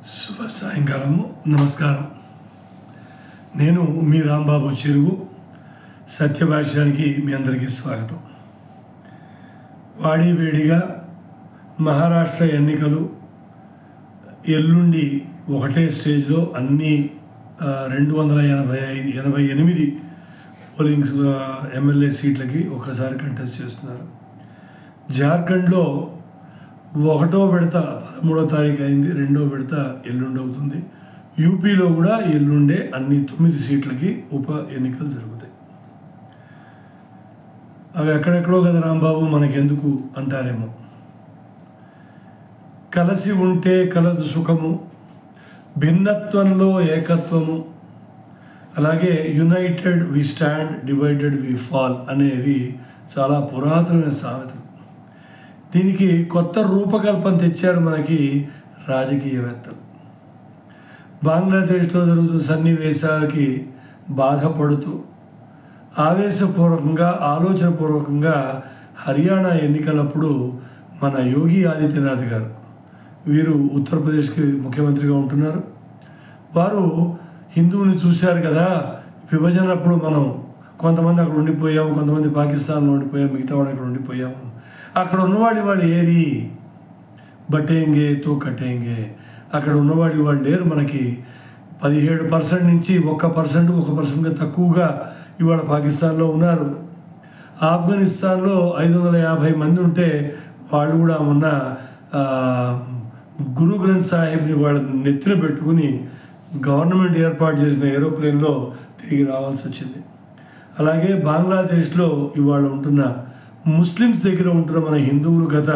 శుభ సాయంకాలము నమస్కారం. నేను మీ రాంబాబు చెరువు. సత్యభాష్యానికి మీ అందరికీ స్వాగతం. వాడివేడిగా మహారాష్ట్ర ఎన్నికలు ఎల్లుండి ఒకటే స్టేజ్లో అన్ని 288 పోలింగ్ ఎమ్మెల్యే సీట్లకి ఒక్కసారి కంటెస్ట్ చేస్తున్నారు. జార్ఖండ్లో 1వ విడత 13వ తారీఖు అయింది, 2వ విడత ఎల్లుండి అవుతుంది. యూపీలో కూడా ఎల్లుండే అన్ని 9 సీట్లకి ఉప ఎన్నికలు జరుగుతాయి. అవి ఎక్కడెక్కడో కదా రాంబాబు మనకెందుకు అంటారేమో. కలిసి ఉంటే కలదు సుఖము, భిన్నత్వంలో ఏకత్వము, అలాగే united we stand, divided we fall అనేవి చాలా పురాతనమైన సామెతలు. దీనికి కొత్త రూపకల్పన తెచ్చారు మనకి రాజకీయవేత్తలు. బంగ్లాదేశ్లో జరుగుతున్న సన్నివేశాలకి బాధపడుతూ ఆవేశపూర్వకంగా ఆలోచనపూర్వకంగా హర్యానా ఎన్నికలప్పుడు మన యోగి ఆదిత్యనాథ్ గారు, వీరు ఉత్తరప్రదేశ్కి ముఖ్యమంత్రిగా ఉంటున్నారు. వారు హిందువుని చూశారు కదా, విభజనప్పుడు మనం కొంతమంది అక్కడ ఉండిపోయాము, కొంతమంది పాకిస్తాన్లో ఉండిపోయాము, మిగతా వాడు అక్కడ ఉండిపోయాము. అక్కడ ఉన్నవాడి వాడు ఏరి బటేంగే తో కటేంగే, అక్కడ ఉన్నవాడి వాళ్ళు లేరు. మనకి 17% నుంచి 1% తక్కువగా ఇవాళ పాకిస్తాన్లో ఉన్నారు. ఆఫ్ఘనిస్తాన్లో 550 మంది ఉంటే వాళ్ళు కూడా మొన్న గురు గ్రంథ్ సాహిబ్ని వాళ్ళ నెత్తిన పెట్టుకుని గవర్నమెంట్ ఏర్పాటు చేసిన ఏరోప్లేన్లో తిరిగి రావాల్సి వచ్చింది. అలాగే బంగ్లాదేశ్లో ఇవాళ ఉంటున్న ముస్లిమ్స్ దగ్గర ఉంటున్న మన హిందువులు గత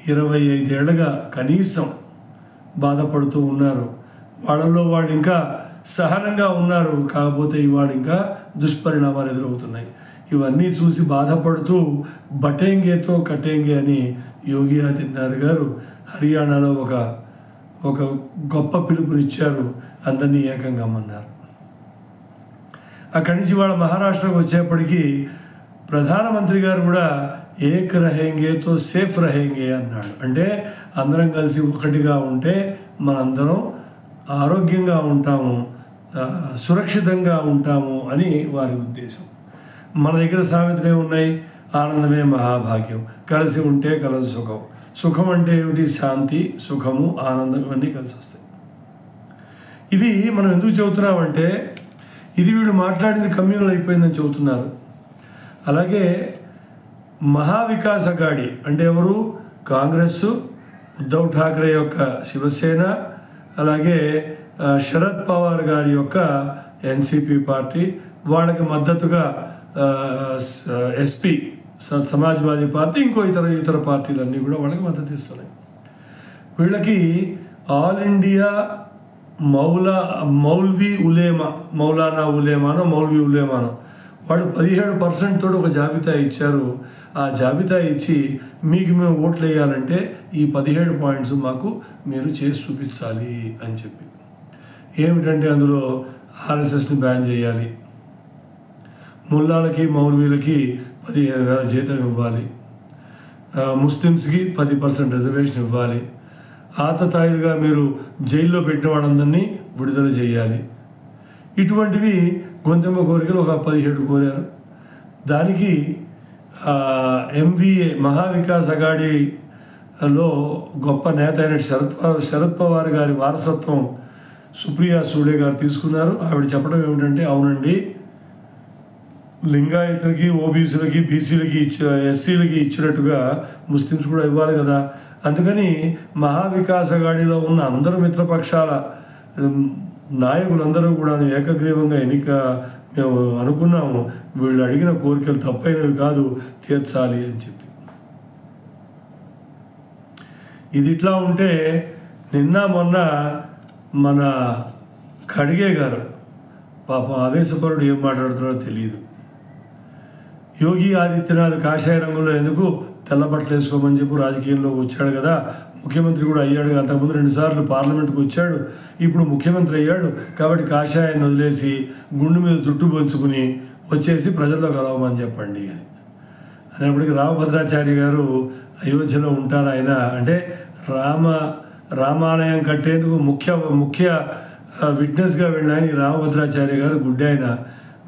25 ఏళ్ళగా కనీసం బాధపడుతూ ఉన్నారు. వాళ్ళల్లో వాళ్ళు ఇంకా సహనంగా ఉన్నారు, కాకపోతే ఇవాళ ఇంకా దుష్పరిణామాలు ఎదురవుతున్నాయి. ఇవన్నీ చూసి బాధపడుతూ బటేంగేతో కటేంగే అని యోగి ఆదిత్యనాథ్ గారు హర్యానాలో ఒక గొప్ప పిలుపునిచ్చారు, అందరినీ ఏకంగా అన్నారు. అక్కడి నుంచి వాళ్ళ మహారాష్ట్రకు వచ్చేప్పటికీ ప్రధానమంత్రి గారు కూడా ఏక్ రహేంగేతో సేఫ్ రహేంగే అన్నాడు. అంటే అందరం కలిసి ఒకటిగా ఉంటే మనందరం ఆరోగ్యంగా ఉంటాము, సురక్షితంగా ఉంటాము అని వారి ఉద్దేశం. మన దగ్గర సామెతలు ఏమున్నాయి? ఆనందమే మహాభాగ్యం, కలిసి ఉంటే కలదు సుఖం. సుఖం అంటే ఏమిటి? శాంతి, సుఖము, ఆనందం ఇవన్నీ కలిసి వస్తాయి. ఇవి మనం ఎందుకు చెబుతున్నామంటే ఇది వీళ్ళు మాట్లాడింది కమ్యూనల్ అయిపోయిందని చెబుతున్నారు. అలాగే మహావికాస్ అఘాడి అంటే ఎవరు? కాంగ్రెస్, ఉద్ధవ్ ఠాక్రే యొక్క శివసేన, అలాగే శరద్ పవార్ గారి యొక్క ఎన్సిపి పార్టీ, వాళ్ళకి మద్దతుగా ఎస్పీ సమాజ్వాదీ పార్టీ, ఇంకో ఇతర పార్టీలన్నీ కూడా వాళ్ళకి మద్దతు ఇస్తున్నాయి. వీళ్ళకి ఆల్ ఇండియా మౌల్వీ ఉలేమానో వాడు 17% తోటి ఒక జాబితా ఇచ్చారు. ఆ జాబితా ఇచ్చి మీకు మేము ఓట్లు వేయాలంటే ఈ 17 పాయింట్స్ మాకు మీరు చేసి చూపించాలి అని చెప్పి. ఏమిటంటే అందులో ఆర్ఎస్ఎస్ని బ్యాన్ చేయాలి, ముల్లాలకి మౌల్వీలకి 15,000 జీతం ఇవ్వాలి, ముస్లిమ్స్కి 10% రిజర్వేషన్ ఇవ్వాలి, ఆతతాయిలుగా మీరు జైల్లో పెట్టిన వాళ్ళందరినీ విడుదల చేయాలి. ఇటువంటివి గొంతెమ్మ కోరికలు ఒక 17 కోరారు. దానికి ఎంవిఏ మహావికాస్ అఘాడీలో గొప్ప నేత అయిన శరద్ పవార్ గారి వారసత్వం సుప్రియా సూడే గారు తీసుకున్నారు. ఆవిడ చెప్పడం ఏమిటంటే, అవునండి, లింగాయతులకి, ఓబీసీలకి, బీసీలకి ఎస్సీలకి ఇచ్చినట్టుగా ముస్లిమ్స్ కూడా ఇవ్వాలి కదా. అందుకని మహావికాస్ అఘాడీలో ఉన్న అందరు మిత్రపక్షాల నాయకులందరూ కూడా ఏకగ్రీవంగా మేము అనుకున్నాము, వీళ్ళు అడిగిన కోరికలు తప్పైనవి కాదు, తీర్చాలి అని చెప్పి. ఇది ఇట్లా ఉంటే నిన్న మొన్న మన ఖడ్గే గారు పాపం ఆవేశపరుడు ఏం మాట్లాడుతున్నాడో తెలియదు. యోగి ఆదిత్యనాథ్ కాషాయ రంగంలో ఎందుకు తెల్ల బట్టలు వేసుకోమని చెప్పి రాజకీయంలోకి వచ్చాడు కదా, ముఖ్యమంత్రి కూడా అయ్యాడు. అంతకుముందు 2 సార్లు పార్లమెంట్కి వచ్చాడు, ఇప్పుడు ముఖ్యమంత్రి అయ్యాడు. కాబట్టి కాషాయాన్ని వదిలేసి గుండు మీద జుట్టు పంచుకుని వచ్చేసి ప్రజల్లో కలవమని చెప్పండి అని అనేప్పటికీ రామభద్రాచారి గారు అయోధ్యలో ఉంటారు. ఆయన అంటే రామాలయం కట్టేందుకు ముఖ్య విట్నెస్గా వెళ్ళిన ఆయన రామభద్రాచార్య గారు గుడ్డాయన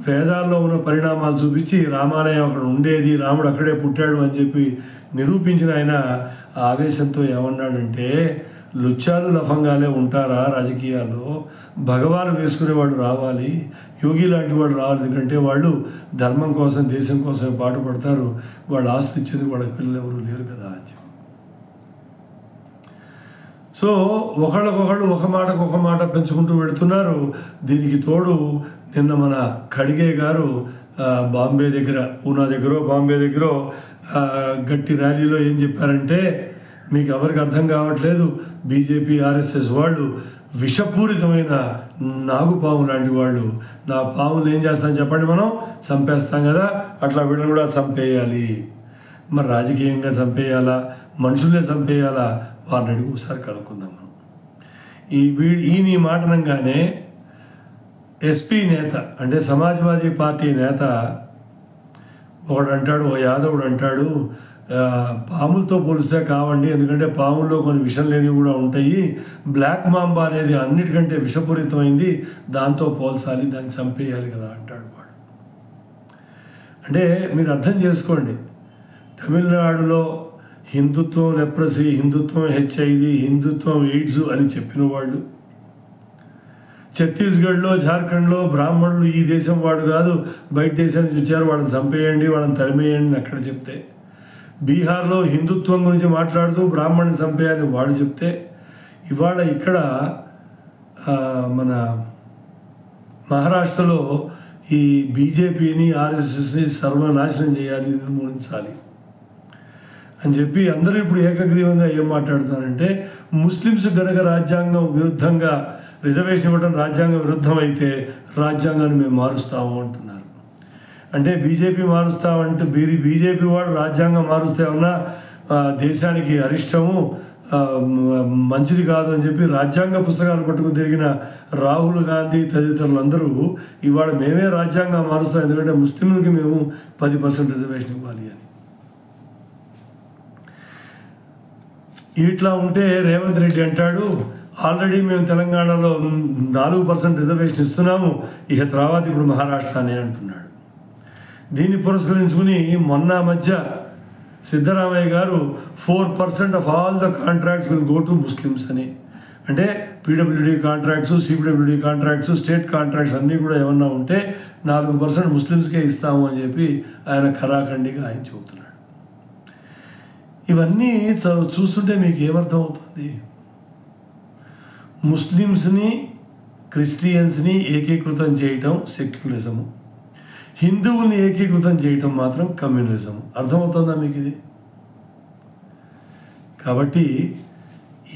వేదాల్లో ఉన్న పరిణామాలు చూపించి రామాలయం అక్కడ ఉండేది, రాముడు అక్కడే పుట్టాడు అని చెప్పి నిరూపించిన ఆయన ఆవేశంతో ఏమన్నాడంటే, లుచ్చాలు లఫంగాలే ఉంటారా రాజకీయాల్లో, భగవాను వేసుకునేవాడు రావాలి, యోగి లాంటి వాడు రావాలి, ఎందుకంటే వాళ్ళు ధర్మం కోసం దేశం కోసం పాటుపడతారు, వాళ్ళు ఆస్తులు ఇచ్చేందుకు వాళ్ళకి పిల్లలు ఎవరు లేరు కదా అని చెప్పి. సో ఒకళ్ళకొకళ్ళు ఒక మాట పెంచుకుంటూ వెళుతున్నారు. దీనికి తోడు నిన్న మన ఖడ్గే గారు బాంబే దగ్గర, పూనా దగ్గర బాంబే దగ్గర గట్టి ర్యాలీలో ఏం చెప్పారంటే, మీకు ఎవరికి అర్థం కావట్లేదు, బీజేపీ ఆర్ఎస్ఎస్ వాళ్ళు విషపూరితమైన నాగుపాము లాంటి వాళ్ళు, నా పాములు ఏం చేస్తామని చెప్పండి, మనం చంపేస్తాం కదా, అట్లా వీళ్ళని కూడా చంపేయాలి. మరి రాజకీయంగా చంపేయాలా, మనుషులే చంపేయాలా, వారిని అడిగి ఒకసారి కనుక్కుందాం మనం. ఈయన ఈ మాట అనగానే ఎస్పీ నేత అంటే సమాజ్వాదీ పార్టీ నేత ఒకడు అంటాడు, ఒక యాదవుడు అంటాడు, పాములతో పోలిస్తే కావండి, ఎందుకంటే పాముల్లో కొన్ని విషం లేనివి కూడా ఉంటాయి, బ్లాక్ మాంబా అనేది అన్నిటికంటే విషపూరితమైంది, దాంతో పోల్చాలి, దాన్ని చంపేయాలి కదా అంటాడు వాడు. అంటే మీరు అర్థం చేసుకోండి, తమిళనాడులో హిందుత్వం లెప్రసీ, హిందుత్వం HIV, హిందుత్వం ఎయిడ్స్ అని చెప్పిన వాళ్ళు, ఛత్తీస్గఢ్లో జార్ఖండ్లో బ్రాహ్మణులు ఈ దేశం వాడు కాదు, బయట దేశానికి వచ్చారు, వాళ్ళని చంపేయండి, వాళ్ళని తరిమేయండి అక్కడ చెప్తే, బీహార్లో హిందుత్వం గురించి మాట్లాడుతూ బ్రాహ్మణ్ని చంపేయాలని వాడు చెప్తే, ఇవాళ ఇక్కడ మన మహారాష్ట్రలో ఈ బీజేపీని ఆర్ఎస్ఎస్ని సర్వనాశనం చేయాలి, నిర్మూలించాలి అని చెప్పి అందరూ ఇప్పుడు ఏకగ్రీవంగా ఏం మాట్లాడుతారంటే, ముస్లిమ్స్ గనక రాజ్యాంగం విరుద్ధంగా రిజర్వేషన్ ఇవ్వడం రాజ్యాంగ విరుద్ధం అయితే రాజ్యాంగాన్ని మేము మారుస్తాము అంటున్నారు. అంటే బీజేపీ మారుస్తామంటే బీజేపీ వాడు రాజ్యాంగం మారుస్తే ఉన్నా దేశానికి అరిష్టము, మంచిది కాదు అని చెప్పి రాజ్యాంగ పుస్తకాలు పట్టుకుని తిరిగిన రాహుల్ గాంధీ తదితరులందరూ ఇవాళ మేమే రాజ్యాంగం మారుస్తాం, ఎందుకంటే ముస్లింలకి మేము 10% రిజర్వేషన్ ఇవ్వాలి అని. ఇట్లా ఉంటే రేవంత్ రెడ్డి అంటాడు, ఆల్రెడీ మేము తెలంగాణలో 4% రిజర్వేషన్ ఇస్తున్నాము, ఇక తర్వాత ఇప్పుడు మహారాష్ట్ర అనే అంటున్నాడు. దీన్ని పురస్కరించుకుని మొన్న మధ్య సిద్ధరామయ్య గారు 4% of all the contracts will go to Muslims అని, అంటే PWD contracts, CPWD contracts, state contracts అన్నీ కూడా ఏమన్నా ఉంటే 4% ముస్లిమ్స్కే ఇస్తాము అని చెప్పి ఆయన ఖరాఖండిగా ఆయన చెబుతున్నాడు. ఇవన్నీ చూస్తుంటే మీకు ఏమర్థం అవుతుంది? ముస్లిమ్స్ని క్రిస్టియన్స్ని ఏకీకృతం చేయటం సెక్యులరిజము, హిందువుల్ని ఏకీకృతం చేయటం మాత్రం కమ్యూనిజం. అర్థమవుతుందా మీకు ఇది? కాబట్టి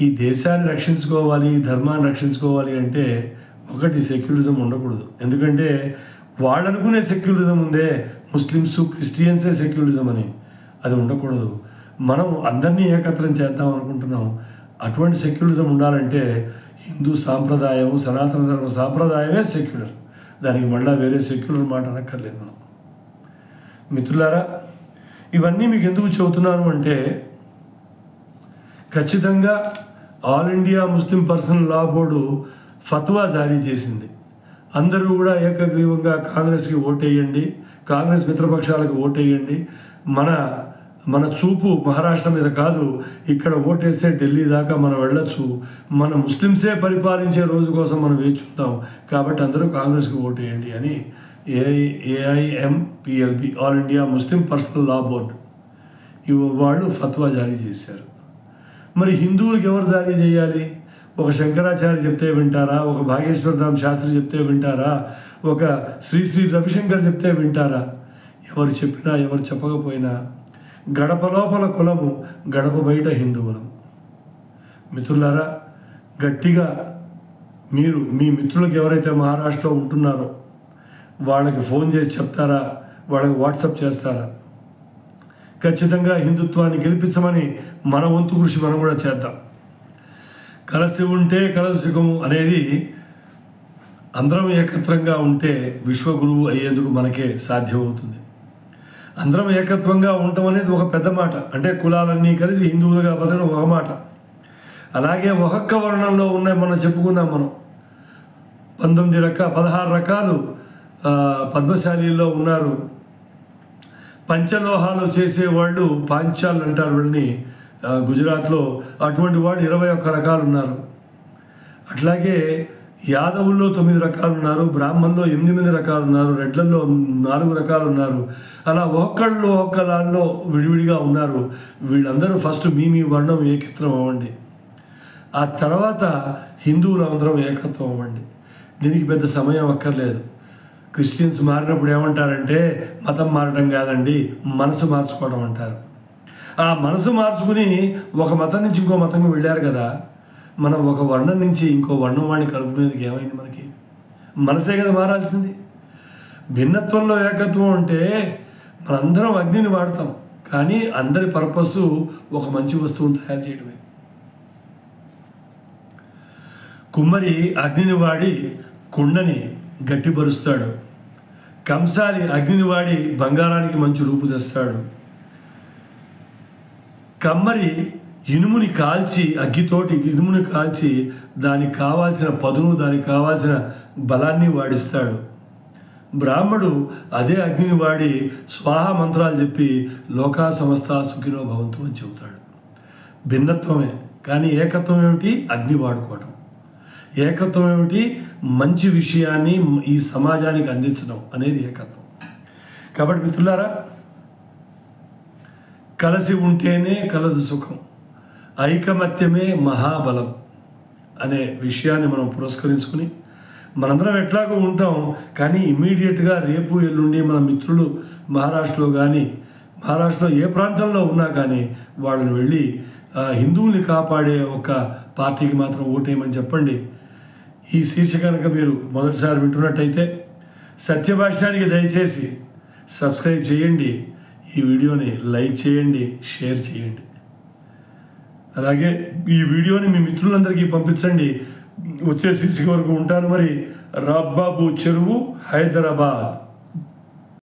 ఈ దేశాన్ని రక్షించుకోవాలి, ధర్మాన్ని రక్షించుకోవాలి అంటే ఒకటి సెక్యులరిజం ఉండకూడదు. ఎందుకంటే వాళ్ళు అనుకునే సెక్యులరిజం ఉందే, ముస్లిమ్స్ క్రిస్టియన్సే సెక్యులరిజం అని, అది ఉండకూడదు. మనం అందరినీ ఏకత్రం చేద్దాం అనుకుంటున్నాం. అటువంటి సెక్యులరిజం ఉండాలంటే హిందూ సాంప్రదాయం, సనాతన ధర్మ సాంప్రదాయమే సెక్యులర్, దానికి మళ్ళీ వేరే సెక్యులర్ మాట అనక్కర్లేదు మనం. మిత్రులారా, ఇవన్నీ మీకు ఎందుకు చెబుతున్నాను అంటే, ఖచ్చితంగా all India Muslim personal law board fatwa జారీ చేసింది. అందరూ కూడా ఏకగ్రీవంగా కాంగ్రెస్కి ఓటేయండి, కాంగ్రెస్ మిత్రపక్షాలకు ఓటేయండి, మన చూపు మహారాష్ట్ర మీద కాదు, ఇక్కడ ఓటేస్తే ఢిల్లీ దాకా మనం వెళ్ళొచ్చు, మన ముస్లిమ్సే పరిపాలించే రోజు కోసం మనం వేచుంటాం, కాబట్టి అందరూ కాంగ్రెస్కి ఓటేయండి అని AIMPLB all India Muslim personal law board వాళ్ళు ఫత్వా జారీ చేశారు. మరి హిందువులకు ఎవరు జారీ చేయాలి? ఒక శంకరాచార్య చెప్తే వింటారా? ఒక భాగేశ్వరధామ్ శాస్త్రి చెప్తే వింటారా? ఒక శ్రీ రవిశంకర్ చెప్తే వింటారా? ఎవరు చెప్పినా ఎవరు చెప్పకపోయినా గడప లోపల కులము, గడప బయట హిందువులము. మిత్రులారా, గట్టిగా మీరు మీ మిత్రులకు ఎవరైతే మహారాష్ట్రలో ఉంటున్నారో వాళ్ళకి ఫోన్ చేసి చెప్తారా, వాళ్ళకి వాట్సాప్ చేస్తారా? ఖచ్చితంగా హిందుత్వాన్ని గెలిపించమని మన వంతు కృషి మనం కూడా చేద్దాం. కలసి ఉంటే కలసుకము అనేది, అందరం ఏకత్రంగా ఉంటే విశ్వగురువు అయ్యేందుకు మనకే సాధ్యమవుతుంది. అందరం ఏకత్వంగా ఉండటం అనేది ఒక పెద్ద మాట, అంటే కులాలన్నీ కలిసి హిందువులుగా బతకడం ఒక మాట. అలాగే ఒక్కొక్క వర్ణంలో ఉన్నాయి, మనం చెప్పుకున్నాం. మనం 16 రకాలు పద్మశాలీల్లో ఉన్నారు. పంచలోహాలు చేసేవాళ్ళు పాంచాలు అంటారు వీళ్ళని గుజరాత్లో. అటువంటి వాళ్ళు 21 రకాలు ఉన్నారు. అట్లాగే యాదవుల్లో 9 రకాలు ఉన్నారు, బ్రాహ్మణుల్లో 8 రకాలు ఉన్నారు, రెడ్లల్లో 4 రకాలు ఉన్నారు. అలా ఒక్కళ్ళలో విడివిడిగా ఉన్నారు. వీళ్ళందరూ ఫస్ట్ మీ వర్ణం ఏకత్వం అవ్వండి, ఆ తర్వాత హిందువులు అందరం ఏకత్వం అవ్వండి. దీనికి పెద్ద సమయం అక్కర్లేదు. క్రిస్టియన్స్ మారినప్పుడు ఏమంటారంటే మతం మారడం కాదండి, మనసు మార్చుకోవడం అంటారు. ఆ మనసు మార్చుకుని ఒక మతం నుంచి ఇంకో మతంగా వెళ్ళారు కదా. మనం ఒక వర్ణం నుంచి ఇంకో వర్ణం వాడిని కలుపుకునేందుకు ఏమైంది? మనకి మనసే కదా మారాల్సింది. భిన్నత్వంలో ఏకత్వం అంటే మనందరం అగ్నిని వాడతాం, కానీ అందరి పర్పస్ ఒక మంచి వస్తువును తయారు చేయడమే. కుమ్మరి అగ్నిని వాడి కుండని గట్టిపరుస్తాడు, కంసాలి అగ్నిని వాడి బంగారానికి మంచి రూపు తెస్తాడు, కమ్మరి ఇనుముని కాల్చి అగ్గితోటి ఇనుముని కాల్చి దానికి కావాల్సిన పదును, దానికి కావాల్సిన బలాన్ని వాడిస్తాడు. బ్రాహ్మడు అదే అగ్నిని వాడి స్వాహ మంత్రాలు చెప్పి లోకా సమస్త సుఖినో భవంతు అని చెబుతాడు. భిన్నత్వమే, కానీ ఏకత్వం ఏమిటి? అగ్ని వాడుకోవడం. ఏకత్వం ఏమిటి? మంచి విషయాన్ని ఈ సమాజానికి అందించడం అనేది ఏకత్వం. కాబట్టి మిత్రులారా, కలిసి ఉంటేనే కలదు సుఖం, ఐకమత్యమే మహాబలం అనే విషయాన్ని మనం పురస్కరించుకుని మనందరం ఎట్లాగో ఉంటాం. కానీ ఇమ్మీడియట్గా రేపు ఎల్లుండి మన మిత్రులు మహారాష్ట్రలో కానీ, మహారాష్ట్రలో ఏ ప్రాంతంలో ఉన్నా కానీ వాళ్ళని వెళ్ళి హిందువుల్ని కాపాడే ఒక పార్టీకి మాత్రం ఓటేయమని చెప్పండి. ఈ శీర్షిక కనుక మీరు మొదటిసారి వింటున్నట్టయితే సత్యభాష్యానికి దయచేసి సబ్స్క్రైబ్ చేయండి, ఈ వీడియోని లైక్ చేయండి, షేర్ చేయండి. అలాగే ఈ వీడియోని మీ మిత్రులందరికీ పంపించండి. వచ్చే శీర్షిక వరకు ఉంటాను మరి. రాంబాబు చెరువు, హైదరాబాద్.